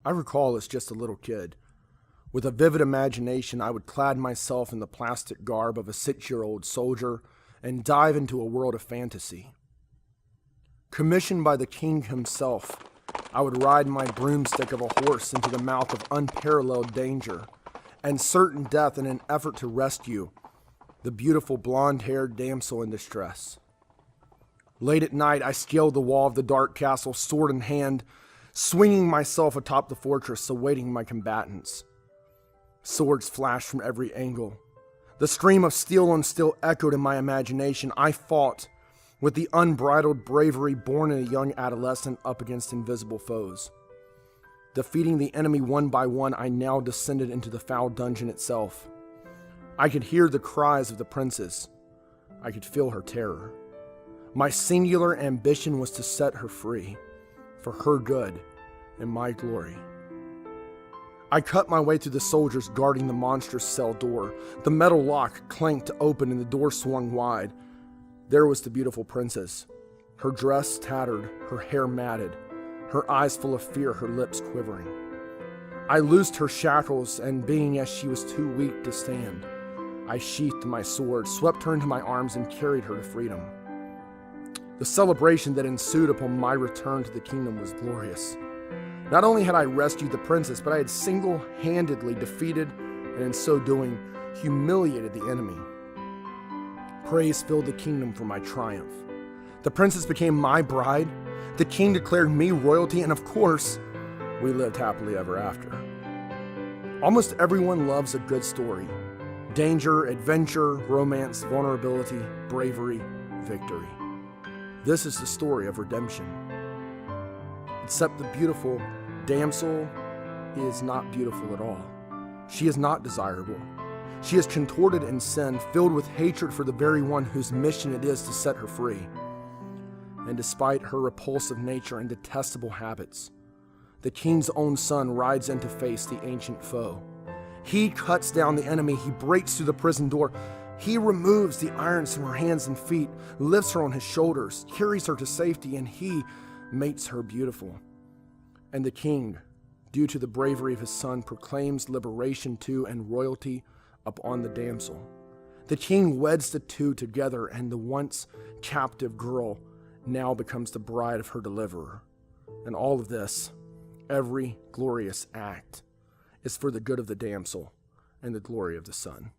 I recall as just a little kid. With a vivid imagination, I would clad myself in the plastic garb of a 6-year-old soldier and dive into a world of fantasy. Commissioned by the king himself, I would ride my broomstick of a horse into the mouth of unparalleled danger and certain death in an effort to rescue the beautiful blonde-haired damsel in distress. Late at night, I scaled the wall of the dark castle, sword in hand, swinging myself atop the fortress, awaiting my combatants. Swords flashed from every angle. The stream of steel on steel echoed in my imagination. I fought with the unbridled bravery born in a young adolescent up against invisible foes. Defeating the enemy one by one, I now descended into the foul dungeon itself. I could hear the cries of the princess. I could feel her terror. My singular ambition was to set her free, for her good and my glory. I cut my way through the soldiers guarding the monstrous cell door. The metal lock clanked open and the door swung wide. There was the beautiful princess, her dress tattered, her hair matted, her eyes full of fear, her lips quivering. I loosed her shackles, and being as she was too weak to stand, I sheathed my sword, swept her into my arms, and carried her to freedom. The celebration that ensued upon my return to the kingdom was glorious. Not only had I rescued the princess, but I had single-handedly defeated, and in so doing, humiliated the enemy. Praise filled the kingdom for my triumph. The princess became my bride, the king declared me royalty, and of course, we lived happily ever after. Almost everyone loves a good story. Danger, adventure, romance, vulnerability, bravery, victory. This is the story of redemption. Except the beautiful damsel is not beautiful at all. She is not desirable. She is contorted in sin, filled with hatred for the very one whose mission it is to set her free. And despite her repulsive nature and detestable habits, the king's own son rides in to face the ancient foe. He cuts down the enemy, he breaks through the prison door, he removes the irons from her hands and feet, lifts her on his shoulders, carries her to safety, and he makes her beautiful. And the king, due to the bravery of his son, proclaims liberation to and royalty upon the damsel. The king weds the two together, and the once captive girl now becomes the bride of her deliverer. And all of this, every glorious act, is for the good of the damsel and the glory of the son.